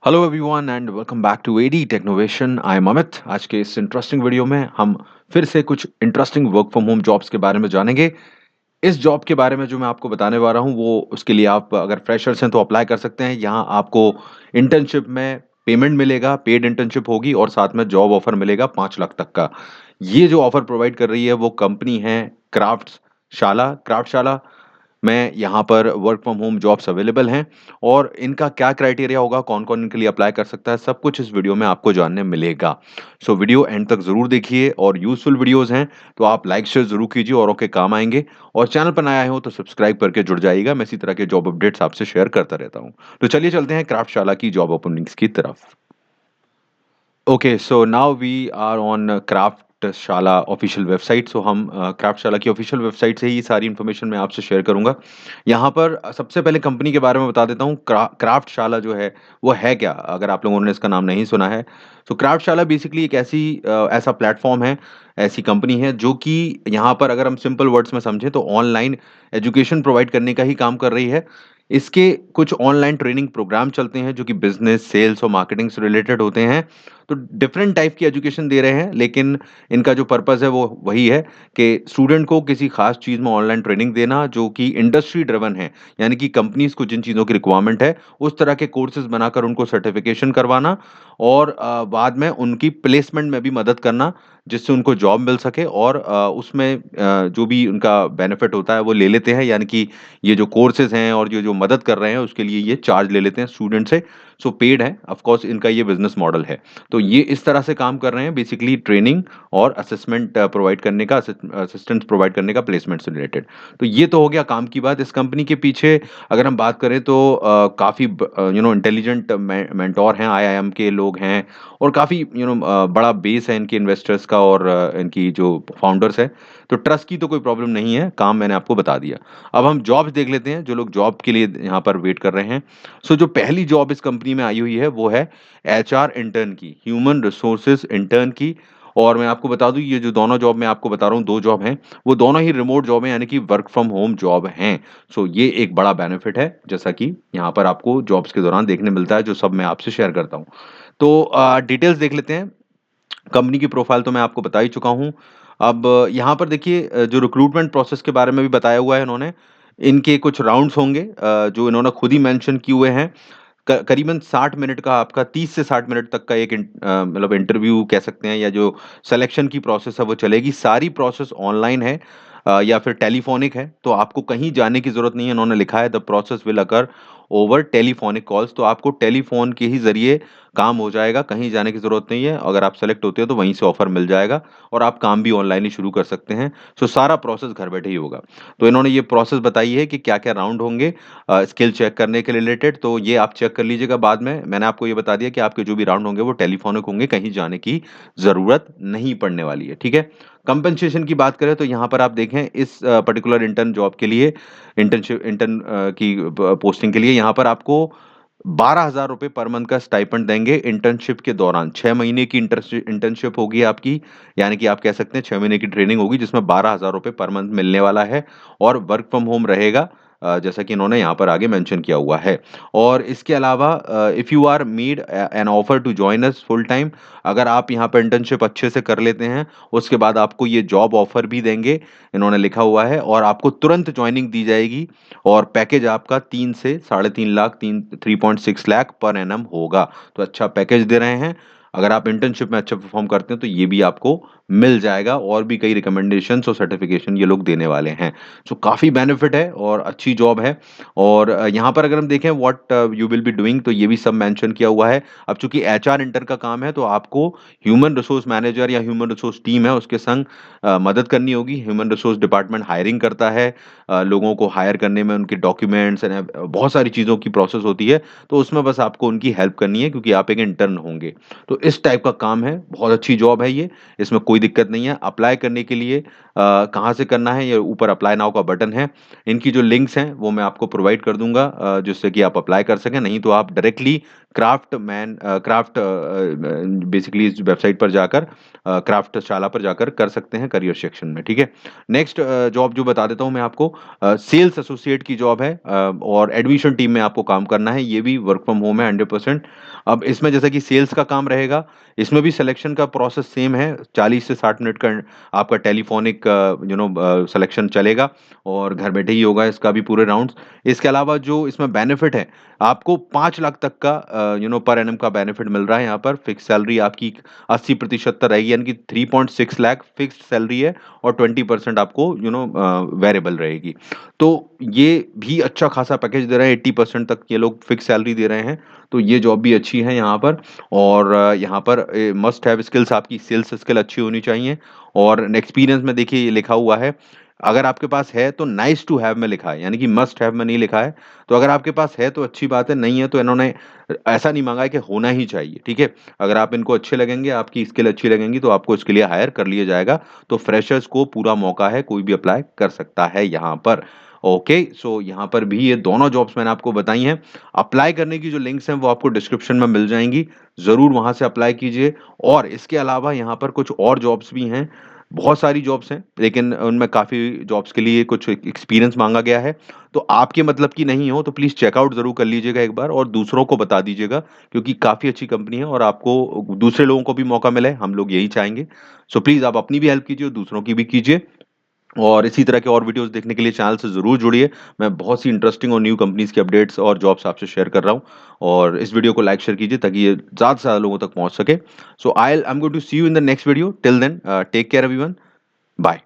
Hello everyone and welcome back to AD Technovation. I am Amit. आज के इस interesting video में हम फिर से कुछ interesting work from home jobs के बारे में जानेंगे। इस जॉब के बारे में जो मैं आपको बताने वाला हूँ वो उसके लिए आप अगर फ्रेशर्स हैं तो अप्लाई कर सकते हैं। यहाँ आपको इंटर्नशिप में पेमेंट मिलेगा, पेड इंटर्नशिप होगी और साथ में जॉब ऑफर मिलेगा 5 लाख तक का। ये जो ऑफर प्रोवाइड कर रही है वो कंपनी है क्राफ्ट शाला में। यहाँ पर work from home jobs available हैं और इनका क्या क्राइटेरिया होगा, कौन कौन इनके लिए अप्लाई कर सकता है, सब कुछ इस वीडियो में आपको जानने मिलेगा। सो वीडियो एंड तक जरूर देखिए और यूजफुल वीडियोस हैं तो आप लाइक शेयर जरूर कीजिए, औरों के काम आएंगे। और चैनल पर नया हो तो सब्सक्राइब करके जुड़ जाइएगा, मैं इसी तरह के जॉब अपडेट्स आपसे शेयर करता रहता हूँ। तो चलिए चलते हैं क्राफ्टशाला की जॉब ओपनिंग्स की तरफ। Okay, so now we are on Craftshala official website. So हम क्राफ्टशाला की ऑफिशियल वेबसाइट से ही सारी इन्फॉर्मेशन मैं आपसे शेयर करूंगा। यहाँ पर सबसे पहले कंपनी के बारे में बता देता हूँ। क्राफ्टशाला जो है वो है क्या, अगर आप लोगों ने इसका नाम नहीं सुना है। तो क्राफ्टशाला बेसिकली एक ऐसा प्लेटफॉर्म है, ऐसी कंपनी है जो कि यहाँ पर अगर हम सिंपल वर्ड्स में समझें तो ऑनलाइन एजुकेशन प्रोवाइड करने का ही काम कर रही है। इसके कुछ ऑनलाइन ट्रेनिंग प्रोग्राम चलते हैं जो कि बिजनेस, सेल्स और मार्केटिंग से रिलेटेड होते हैं। तो डिफरेंट टाइप की एजुकेशन दे रहे हैं, लेकिन इनका जो पर्पस है वो वही है कि स्टूडेंट को किसी खास चीज़ में ऑनलाइन ट्रेनिंग देना जो कि इंडस्ट्री ड्रिवन है। यानी कि कंपनीज को जिन चीज़ों की रिक्वायरमेंट है उस तरह के कोर्सेज बनाकर उनको सर्टिफिकेशन करवाना और बाद में उनकी प्लेसमेंट में भी मदद करना, जिससे उनको जॉब मिल सके। और उसमें जो भी उनका बेनिफिट होता है वो ले लेते हैं। यानी कि ये जो कोर्सेज हैं और जो जो मदद कर रहे हैं उसके लिए ये चार्ज ले लेते हैं स्टूडेंट से। सो पेड है, ऑफ कोर्स इनका ये बिजनेस मॉडल है। तो ये इस तरह से काम कर रहे हैं, बेसिकली ट्रेनिंग और असेसमेंट प्रोवाइड करने का, असिस्टेंस प्रोवाइड करने का प्लेसमेंट से रिलेटेड। तो ये तो हो गया काम की बात। इस कंपनी के पीछे अगर हम बात करें तो काफ़ी इंटेलिजेंट मेंटोर हैं, आईआईएम के लोग हैं और काफ़ी बड़ा बेस है इनके इन्वेस्टर्स का और इनकी जो फाउंडर्स है। तो ट्रस्ट की तो कोई प्रॉब्लम नहीं है, काम मैंने आपको बता दिया। अब हम जॉब्स देख लेते हैं, जो लोग जॉब के लिए यहाँ पर वेट कर रहे हैं। सो जो पहली जॉब इस कंपनी में आई हुई है वो है एचआर इंटर्न की, ह्यूमन रिसोर्सेज इंटर्न की। और मैं आपको बता दूं ये जो दोनों जॉब मैं आपको बता रहा हूँ, दो जॉब हैं, वो दोनों ही रिमोट जॉब हैं, यानी कि वर्क फ्रॉम होम जॉब हैं। सो ये एक बड़ा बेनिफिट है, जैसा कि यहाँ पर आपको जॉब्स के दौरान देखने मिलता है, जो सब मैं आपसे शेयर करता हूँ। तो डिटेल्स देख लेते हैं। कंपनी की प्रोफाइल तो मैं आपको बता ही चुका हूँ। अब यहाँ पर देखिए, जो रिक्रूटमेंट प्रोसेस के बारे में भी बताया हुआ है इन्होंने। इनके कुछ राउंड्स होंगे जो इन्होंने खुद ही मेंशन किए हुए हैं। करीबन 60 मिनट का, आपका 30 से 60 मिनट तक का एक मतलब इंटरव्यू कह सकते हैं, या जो सिलेक्शन की प्रोसेस है वो चलेगी। सारी प्रोसेस ऑनलाइन है या फिर टेलीफोनिक है, तो आपको कहीं जाने की जरूरत नहीं है। इन्होंने लिखा है the process will occur over telephonic calls, तो आपको टेलीफोन के ही जरिए काम हो जाएगा, कहीं जाने की जरूरत नहीं है। अगर आप सेलेक्ट होते हो तो वहीं से ऑफर मिल जाएगा और आप काम भी ऑनलाइन ही शुरू कर सकते हैं। सो सारा प्रोसेस घर बैठे ही होगा। तो इन्होंने ये प्रोसेस बताई है कि क्या क्या राउंड होंगे स्किल चेक करने के रिलेटेड। तो ये आप चेक कर लीजिएगा बाद में। मैंने आपको ये बता दिया कि आपके जो भी राउंड होंगे वो टेलीफोनिक होंगे, कहीं जाने की जरूरत नहीं पड़ने वाली है, ठीक है। कंपनसेशन की बात करें तो यहाँ पर आप देखें इस पर्टिकुलर इंटर्न जॉब के लिए, इंटर्न की पोस्टिंग के लिए यहाँ पर आपको 12,000 रुपये पर मंथ का स्टाइपेंड देंगे इंटर्नशिप के दौरान। 6 महीने की इंटर्नशिप होगी आपकी, यानी कि आप कह सकते हैं 6 महीने की ट्रेनिंग होगी जिसमें 12,000 रुपये पर मंथ मिलने वाला है। और वर्क फ्रॉम होम रहेगा, जैसा कि इन्होंने यहाँ पर आगे मेंशन किया हुआ है। और इसके अलावा if you are made an offer to join us full time, अगर आप यहाँ पर इंटर्नशिप अच्छे से कर लेते हैं उसके बाद आपको ये जॉब ऑफर भी देंगे, इन्होंने लिखा हुआ है। और आपको तुरंत ज्वाइनिंग दी जाएगी और पैकेज आपका 3 से 3.5 लाख, 3.6 लाख पर एनम होगा। तो अच्छा पैकेज दे रहे हैं। अगर आप इंटर्नशिप में अच्छा परफॉर्म करते हैं तो ये भी आपको मिल जाएगा, और भी कई रिकमेंडेशन और सर्टिफिकेशन ये लोग देने वाले हैं। सो काफ़ी बेनिफिट है और अच्छी जॉब है। और यहाँ पर अगर हम देखें what you will be doing, तो ये भी सब मेंशन किया हुआ है। अब चूंकि एचआर इंटर का काम है तो आपको ह्यूमन रिसोर्स मैनेजर या ह्यूमन रिसोर्स टीम है उसके संग मदद करनी होगी। ह्यूमन रिसोर्स डिपार्टमेंट हायरिंग करता है, लोगों को हायर करने में उनके डॉक्यूमेंट्स एंड बहुत सारी चीज़ों की प्रोसेस होती है। तो उसमें बस आपको उनकी हेल्प करनी है क्योंकि आप एक इंटर्न होंगे। तो इस टाइप का काम है, बहुत अच्छी जॉब है ये, इसमें कोई दिक्कत नहीं है। अप्लाई करने के लिए कहाँ से करना है, ये ऊपर अप्लाई नाउ का बटन है। इनकी जो लिंक्स हैं वो मैं आपको प्रोवाइड कर दूंगा जिससे कि आप अप्लाई कर सकें। नहीं तो आप डायरेक्टली बेसिकली इस वेबसाइट पर जाकर क्राफ्टशाला पर जाकर कर सकते हैं करियर सेक्शन में, ठीक है। नेक्स्ट जॉब जो बता देता हूँ मैं आपको, सेल्स एसोसिएट की जॉब है, और एडमिशन टीम में आपको काम करना है। ये भी वर्क फ्रॉम होम है 100%। अब इसमें जैसा कि सेल्स का काम रहेगा, इसमें भी सिलेक्शन का प्रोसेस सेम है। 40 से 60 मिनट का आपका टेलीफोनिक सिलेक्शन चलेगा, और घर बैठे ही होगा इसका भी पूरे राउंड्स। इसके अलावा जो इसमें बेनिफिट है, आपको 5 लाख तक का पर एनम का बेनिफिट मिल रहा है। यहाँ पर फिक्स सैलरी आपकी 80% तक रहेगी, यानी कि 3.6 लाख फिक्स्ड सैलरी है, और 20% आपको वेरिएबल रहेगी। तो ये भी अच्छा खासा पैकेज दे रहे हैं, 80% तक ये लोग फिक्स सैलरी दे रहे हैं। तो ये जॉब भी अच्छी है यहाँ पर। और यहाँ पर मस्ट हैव स्किल्स, आपकी सेल्स स्किल अच्छी होनी चाहिए। और एक्सपीरियंस में देखिए ये लिखा हुआ है, अगर आपके पास है तो नाइस टू हैव में लिखा है, यानी कि मस्ट हैव में नहीं लिखा है। तो अगर आपके पास है तो अच्छी बात है, नहीं है तो इन्होंने ऐसा नहीं मांगा है कि होना ही चाहिए, ठीक है। अगर आप इनको अच्छे लगेंगे, आपकी स्किल अच्छी लगेंगी, तो आपको इसके लिए हायर कर लिया जाएगा। तो फ्रेशर्स को पूरा मौका है, कोई भी अप्लाई कर सकता है यहाँ पर। ओके, सो यहाँ पर भी ये दोनों जॉब्स मैंने आपको बताई हैं। अप्लाई करने की जो लिंक्स हैं वो आपको डिस्क्रिप्शन में मिल जाएंगी, ज़रूर वहाँ से अप्लाई कीजिए। और इसके अलावा यहाँ पर कुछ और जॉब्स भी हैं, बहुत सारी जॉब्स हैं, लेकिन उनमें काफ़ी जॉब्स के लिए कुछ एक्सपीरियंस मांगा गया है। तो आपके मतलब की नहीं हो तो प्लीज़ चेकआउट ज़रूर कर लीजिएगा एक बार, और दूसरों को बता दीजिएगा, क्योंकि काफ़ी अच्छी कंपनी है और आपको दूसरे लोगों को भी मौका मिले, हम लोग यही चाहेंगे। सो प्लीज़ आप अपनी भी हेल्प कीजिए और दूसरों की भी कीजिए। और इसी तरह के और वीडियोस देखने के लिए चैनल से ज़रूर जुड़िए। मैं बहुत सी इंटरेस्टिंग और न्यू कंपनीज़ की अपडेट्स और जॉब्स आपसे शेयर कर रहा हूँ। और इस वीडियो को लाइक शेयर कीजिए ताकि ये ज़्यादा से ज़्यादा लोगों तक पहुँच सके। So I am going to see you in the next video. Till then take care everyone. Bye.